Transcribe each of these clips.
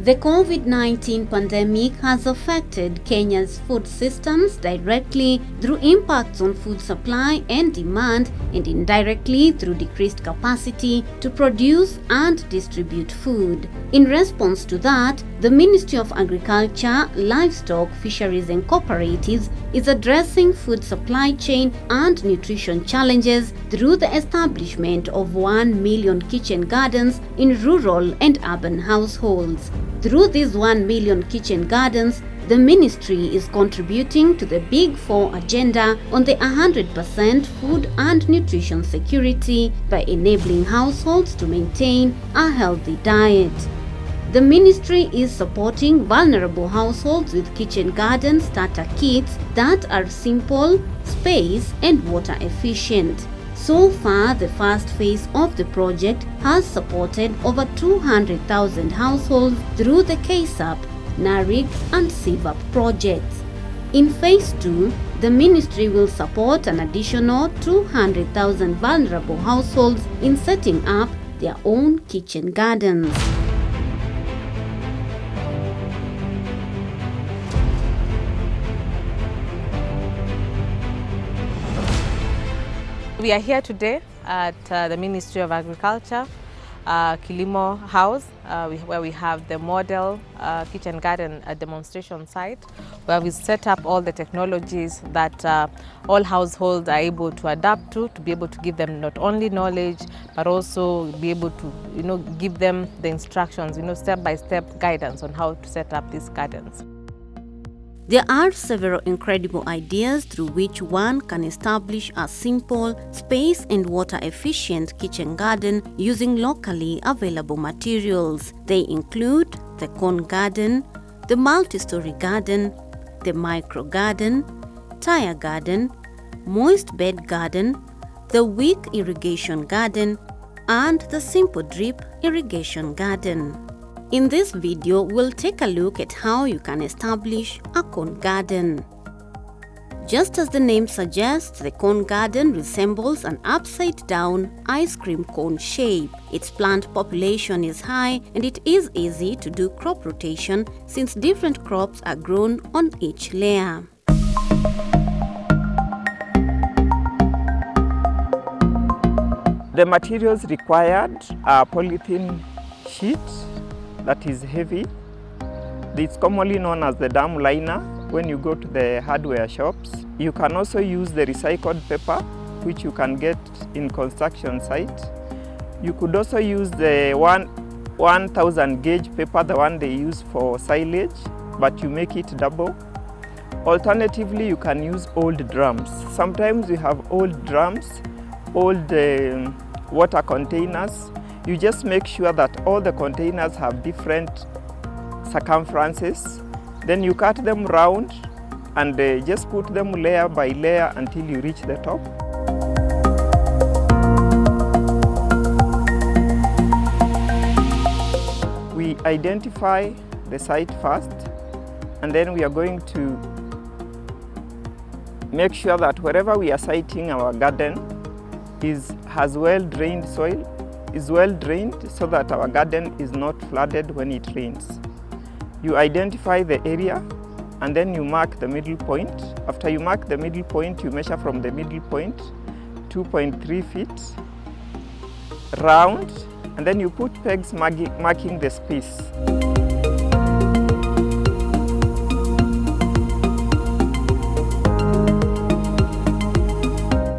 The COVID-19 pandemic has affected Kenya's food systems directly through impacts on food supply and demand, and indirectly through decreased capacity to produce and distribute food. In response to that, the Ministry of Agriculture, Livestock, Fisheries and Cooperatives is addressing food supply chain and nutrition challenges through the establishment of 1 million kitchen gardens in rural and urban households. Through these 1 million kitchen gardens, the ministry is contributing to the Big Four agenda on the 100% food and nutrition security by enabling households to maintain a healthy diet. The ministry is supporting vulnerable households with kitchen garden starter kits that are simple, space and water efficient. So far, the first phase of the project has supported over 200,000 households through the KSAP, NARIC and CVAP projects. In phase 2, the ministry will support an additional 200,000 vulnerable households in setting up their own kitchen gardens. We are here today at the Ministry of Agriculture, Kilimo House, where we have the model kitchen garden demonstration site, where we set up all the technologies that all households are able to adapt to be able to give them not only knowledge, but also be able to, give them the instructions, step-by-step guidance on how to set up these gardens. There are several incredible ideas through which one can establish a simple, space and water efficient kitchen garden using locally available materials. They include the cone garden, the multi-story garden, the micro garden, tire garden, moist bed garden, the wick irrigation garden, and the simple drip irrigation garden. In this video, we'll take a look at how you can establish a cone garden. Just as the name suggests, the cone garden resembles an upside-down ice cream cone shape. Its plant population is high and it is easy to do crop rotation since different crops are grown on each layer. The materials required are polythene sheet that is heavy. It's commonly known as the dam liner when you go to the hardware shops. You can also use the recycled paper, which you can get in construction site. You could also use the 1000 gauge paper, the one they use for silage, but you make it double. Alternatively, you can use old drums. Sometimes we have old drums, old water containers. You just make sure that all the containers have different circumferences. Then you cut them round and just put them layer by layer until you reach the top. We identify the site first, and then we are going to make sure that wherever we are siting our garden has well-drained soil, is well drained so that our garden is not flooded when it rains. You identify the area and then you mark the middle point. After you mark the middle point, you measure from the middle point 2.3 feet round, and then you put pegs marking the space.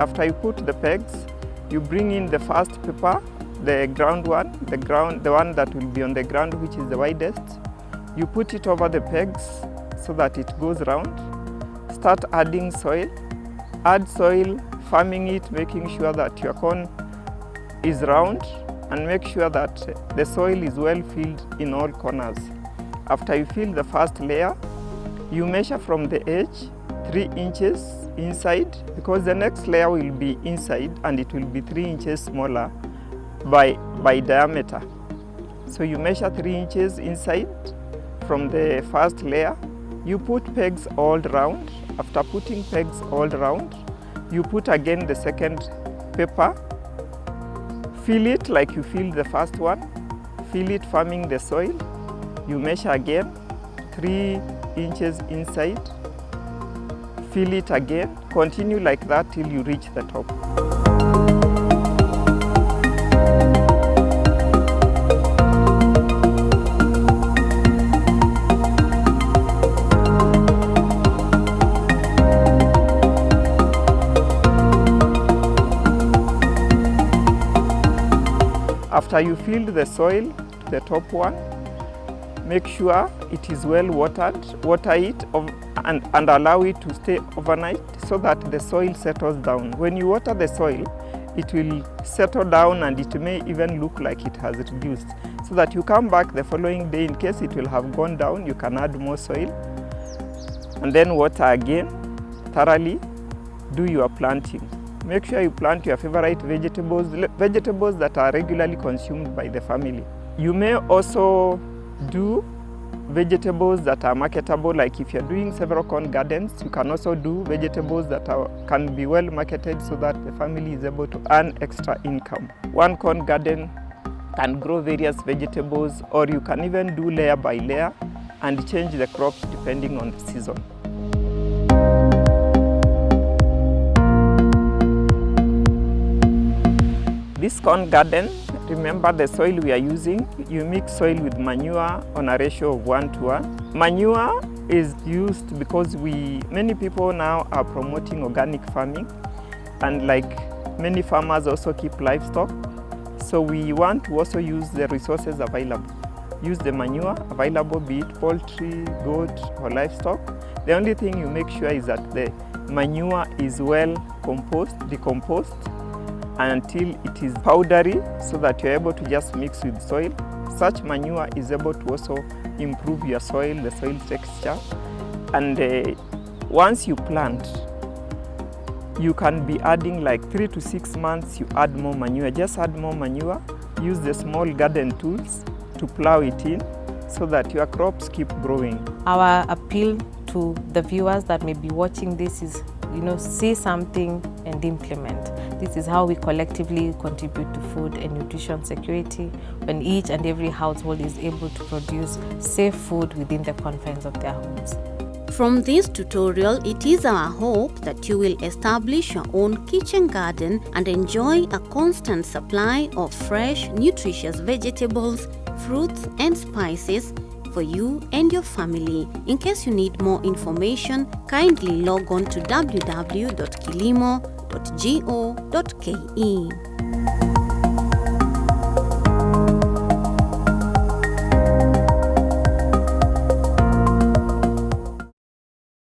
After you put the pegs, you bring in the first paper, the ground one, the one that will be on the ground, which is the widest. You put it over the pegs so that it goes round. Start adding soil. Add soil, farming it, making sure that your cone is round, and make sure that the soil is well filled in all corners. After you fill the first layer, you measure from the edge 3 inches inside, because the next layer will be inside and it will be 3 inches smaller by diameter. So you measure 3 inches inside from the first layer. You put pegs all round. After putting pegs all round, you put again the second paper. Fill it like you filled the first one. Fill it, farming the soil. You measure again, 3 inches inside, fill it again, continue like that till you reach the top. After you filled the soil to the top one, make sure it is well watered. Water it and allow it to stay overnight so that the soil settles down. When you water the soil, it will settle down and it may even look like it has reduced. So that you come back the following day, in case it will have gone down, you can add more soil. And then water again, thoroughly, do your planting. Make sure you plant your favorite vegetables that are regularly consumed by the family. You may also do vegetables that are marketable, like if you're doing several corn gardens, you can also do vegetables that can be well marketed so that the family is able to earn extra income. One corn garden can grow various vegetables, or you can even do layer by layer and change the crops depending on the season. This corn garden, remember the soil we are using, you mix soil with manure on a ratio of 1:1. Manure is used because many people now are promoting organic farming, and like many farmers also keep livestock. So we want to also use the resources available. Use the manure available, be it poultry, goat or livestock. The only thing you make sure is that the manure is well decomposed, until it is powdery, so that you're able to just mix with soil. Such manure is able to also improve your soil, the soil texture. And once you plant, you can be adding like 3 to 6 months, you add more manure. Just add more manure, use the small garden tools to plow it in so that your crops keep growing. Our appeal to the viewers that may be watching this is, see something and implement. This is how we collectively contribute to food and nutrition security, when each and every household is able to produce safe food within the confines of their homes. From this tutorial, it is our hope that you will establish your own kitchen garden and enjoy a constant supply of fresh, nutritious vegetables, fruits and spices for you and your family. In case you need more information, kindly log on to www.kilimo.go.ke.